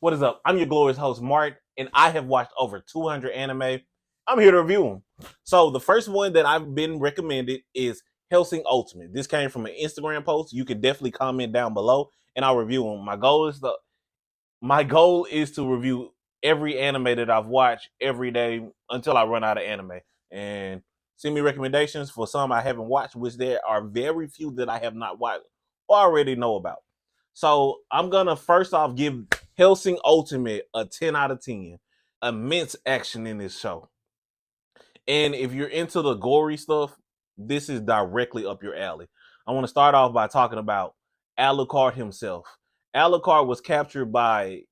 What is up? I'm your glorious host, Mark, and I have watched over 200 anime. I'm here to review them. So the first one that I've been recommended is Hellsing Ultimate. This came from an Instagram post. You can definitely comment down below, and I'll review them. My goal is to review every anime that I've watched every day until I run out of anime. And send me recommendations for some I haven't watched, which there are very few that I have not watched or already know about. So I'm gonna first off give Hellsing Ultimate a 10 out of 10. Immense action in this show. And if you're into the gory stuff, this is directly up your alley. I want to start off by talking about Alucard himself. Alucard was captured by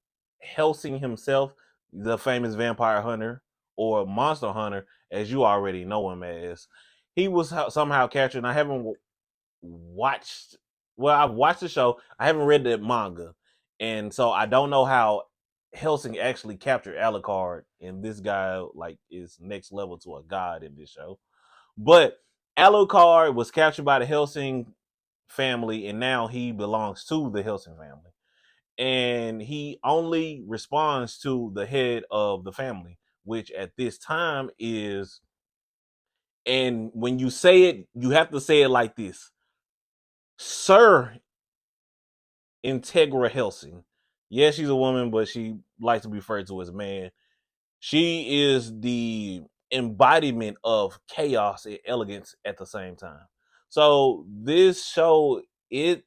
Hellsing himself, the famous vampire hunter or monster hunter, as you already know him as. He was somehow captured, and I haven't watched. Well, I've watched the show. I haven't read the manga, and so I don't know how Hellsing actually captured Alucard, and this guy like is next level to a god in this show. But Alucard was captured by the Hellsing family, and now he belongs to the Hellsing family. And he only responds to the head of the family, which at this time is, and when you say it, you have to say it like this: Sir Integra Helsing. Yes, she's a woman, but she likes to be referred to as man. She is the embodiment of chaos and elegance at the same time. So this show, it's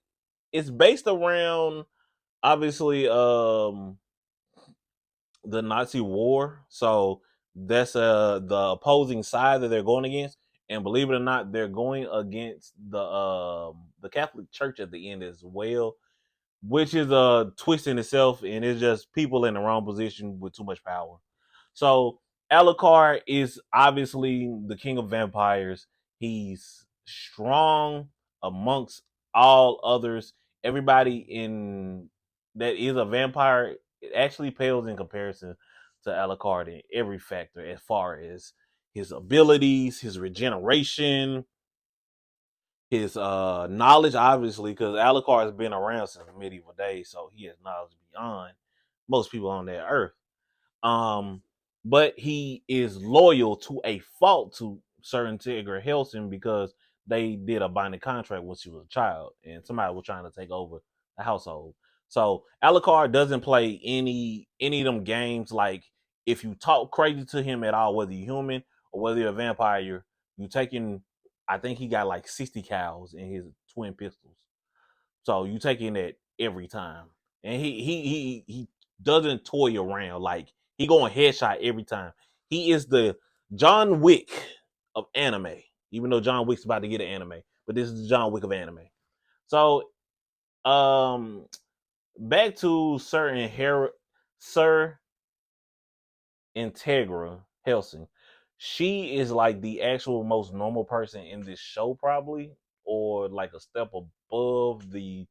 based around obviously the Nazi war. So that's the opposing side that they're going against. And believe it or not, they're going against the Catholic Church at the end as well, which is a twist in itself, and it's just people in the wrong position with too much power. So Alucard is obviously the king of vampires. He's strong amongst all others. Everybody in that is a vampire, it actually pales in comparison to Alucard in every factor, as far as his abilities, his regeneration, his knowledge, obviously, because Alucard has been around since medieval days, so he has knowledge beyond most people on that earth. Um, but he is loyal to a fault to certain Tigger Helsing because they did a binding contract when she was a child, and somebody was trying to take over the household. So Alucard doesn't play any of them games. Like, if you talk crazy to him at all, whether you're human or whether you're a vampire, you taking, I think he got like 60 cows in his twin pistols. So you taking that every time. And he doesn't toy around. Like, he going headshot every time. He is the John Wick of anime. Even though John Wick's about to get an anime. But this is the John Wick of anime. So um back to Sir Integra Helsing. She is like the actual most normal person in this show, probably, or like a step above the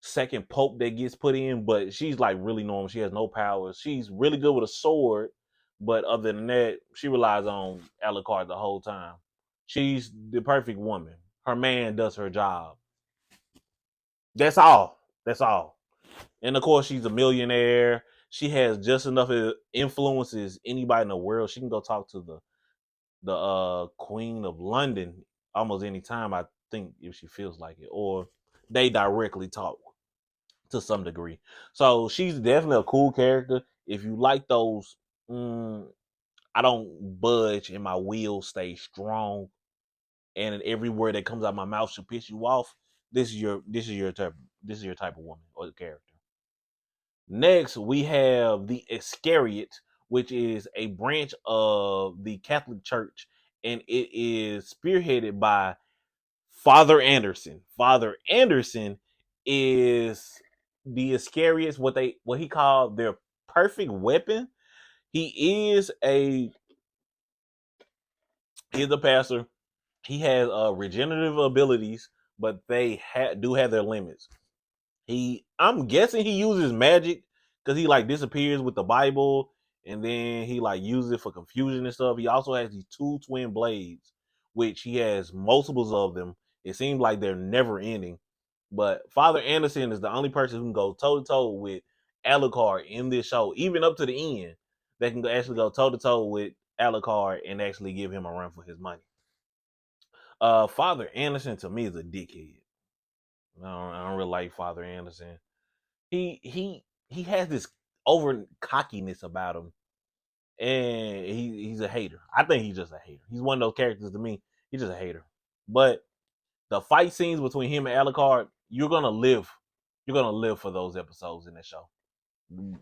second pope that gets put in, but she's like really normal. She has no powers. She's really good with a sword, but other than that, she relies on Alucard the whole time. She's the perfect woman. Her man does her job. That's all. That's all. And of course, she's a millionaire. She has just enough influence as anybody in the world. She can go talk to the Queen of London almost any time, I think, if she feels like it, or they directly talk to some degree. So she's definitely a cool character. If you like those, I don't budge and my wheels stay strong, and every word that comes out of my mouth should piss you off. This is your type of woman or character. Next, we have the Iscariot, which is a branch of the Catholic Church, and it is spearheaded by Father Anderson. Father Anderson is the Iscariots, what he called their perfect weapon. He is he's a pastor. He has regenerative abilities, but they do have their limits. I'm guessing he uses magic because he like disappears with the Bible, and then he like uses it for confusion and stuff. He also has these two twin blades, which he has multiples of them. It seems like they're never ending. But Father Anderson is the only person who can go toe to toe with Alucard in this show, even up to the end, that can actually go toe to toe with Alucard and actually give him a run for his money. Father Anderson to me is a dickhead. I don't really like Father Anderson. He has this over cockiness about him, and he's a hater. I think he's just a hater. He's one of those characters to me. He's just a hater. But the fight scenes between him and Alucard, you're gonna live. You're gonna live for those episodes in that show.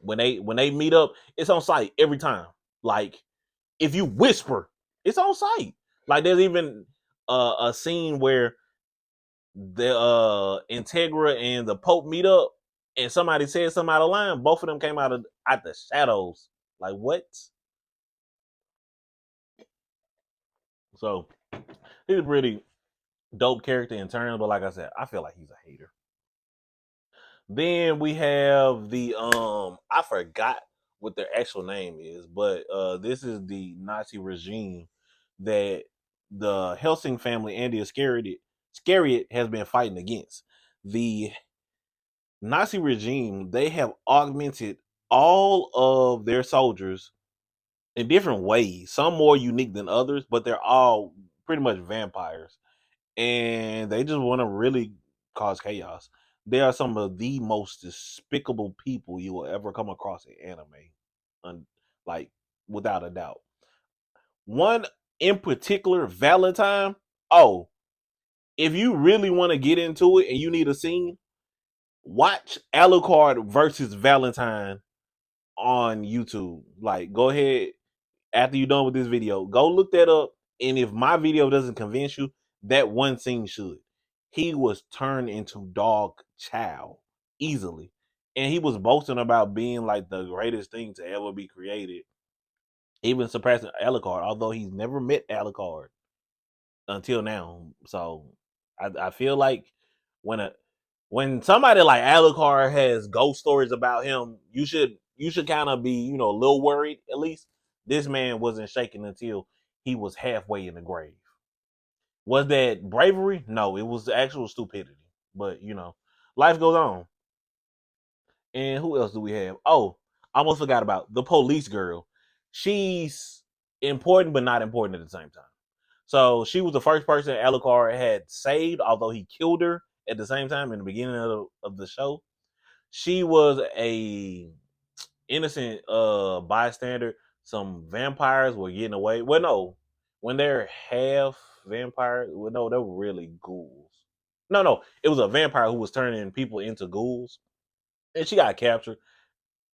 When they meet up, it's on site every time. Like if you whisper, it's on site. Like there's even a scene where the Integra and the Pope meet up, and somebody said something out of line. Both of them came out the shadows. Like what? So he's a pretty dope character in turn, but like I said, I feel like he's a hater. Then we have the I forgot what their actual name is, but this is the Nazi regime that the Hellsing family and the Iscariot has been fighting against. The Nazi regime, they have augmented all of their soldiers in different ways, some more unique than others, but they're all pretty much vampires. And they just want to really cause chaos. They are some of the most despicable people you will ever come across in anime, like without a doubt. One in particular, Valentine. Oh, if you really want to get into it and you need a scene, watch Alucard versus Valentine on YouTube. Like, go ahead after you're done with this video, go look that up. And if my video doesn't convince you, that one scene should. He was turned into dog chow easily. And he was boasting about being like the greatest thing to ever be created, even surpassing Alucard, although he's never met Alucard until now. So I feel like when when somebody like Alucard has ghost stories about him, you should kind of be, a little worried at least. This man wasn't shaken until he was halfway in the grave. Was that bravery? No, it was actual stupidity. But life goes on. And who else do we have? Oh, I almost forgot about the police girl. She's important but not important at the same time. So she was the first person Alucard had saved, although he killed her at the same time in the beginning of the show. She was a innocent bystander. Some vampires were getting away. Well, no, when they're half vampires, well, no, they were really ghouls. No, it was a vampire who was turning people into ghouls, and she got captured.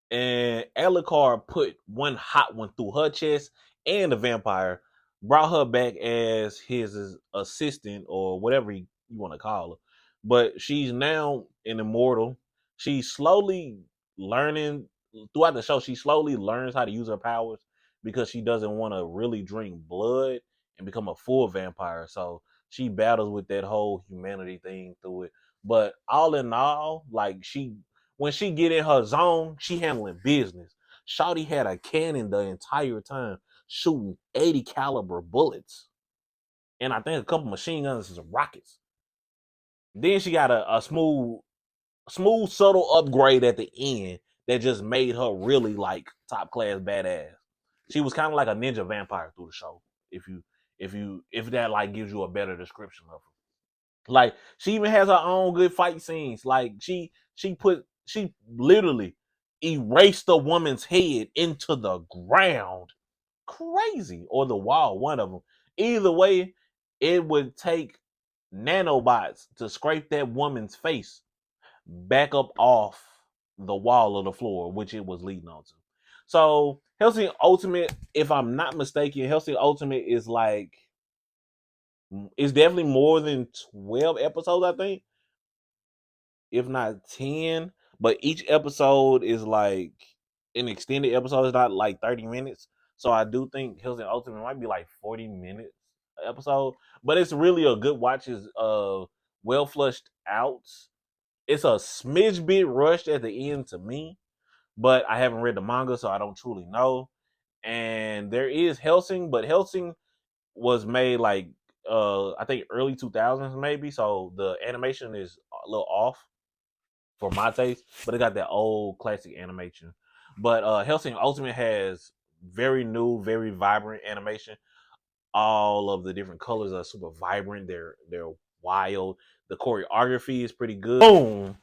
And Alucard put one hot one through her chest, and the vampire brought her back as his assistant or whatever you want to call her. But she's now an immortal. She's slowly learning throughout the show. She slowly learns how to use her powers because she doesn't want to really drink blood and become a full vampire. So she battles with that whole humanity thing through it. But all in all, like when she get in her zone, she handling business. Shawty had a cannon the entire time, shooting 80 caliber bullets, and I think a couple machine guns and some rockets. Then she got a smooth, subtle upgrade at the end that just made her really like top class badass. She was kind of like a ninja vampire through the show. If that like gives you a better description of her. Like she even has her own good fight scenes. Like she literally erased the woman's head into the ground. Crazy. Or the wall, one of them. Either way, it would take nanobots to scrape that woman's face back up off the wall of the floor, which it was leading onto. So Hellsing Ultimate, if I'm not mistaken, Hellsing Ultimate is like it's definitely more than 12 episodes, I think, if not 10. But each episode is like an extended episode. It's not like 30 minutes. So I do think Hellsing Ultimate might be like 40 minutes episode. But it's really a good watch. It's well flushed out. It's a smidge bit rushed at the end to me. But I haven't read the manga, so I don't truly know. And there is Hellsing, but Hellsing was made like I think early 2000s maybe. So the animation is a little off. for my taste, but it got that old classic animation. But Hellsing Ultimate has very new, very vibrant animation. All of the different colors are super vibrant. They're wild. The choreography is pretty good. Boom.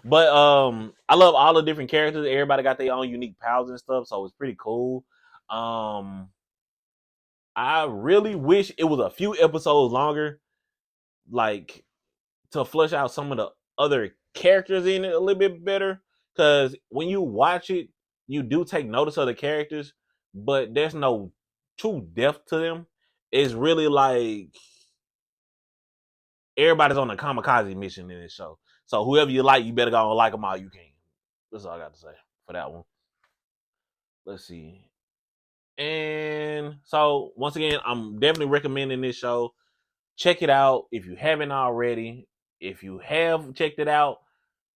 But I love all the different characters. Everybody got their own unique powers and stuff, so it's pretty cool. I really wish it was a few episodes longer, like to flesh out some of the other characters in it a little bit better. Because when you watch it, you do take notice of the characters, but there's no true depth to them. It's really like everybody's on a kamikaze mission in this show. So whoever you like, you better go and like them all you can. That's all I got to say for that one. Let's see. And so once again, I'm definitely recommending this show. Check it out if you haven't already. If you have checked it out,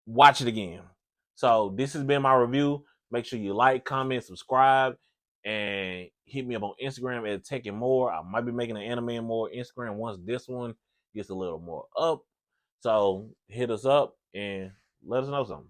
watch it again. So this has been my review. Make sure you like, comment, subscribe, and hit me up on Instagram at Texh&More. I might be making an anime and more Instagram once this one gets a little more up. So hit us up and let us know something.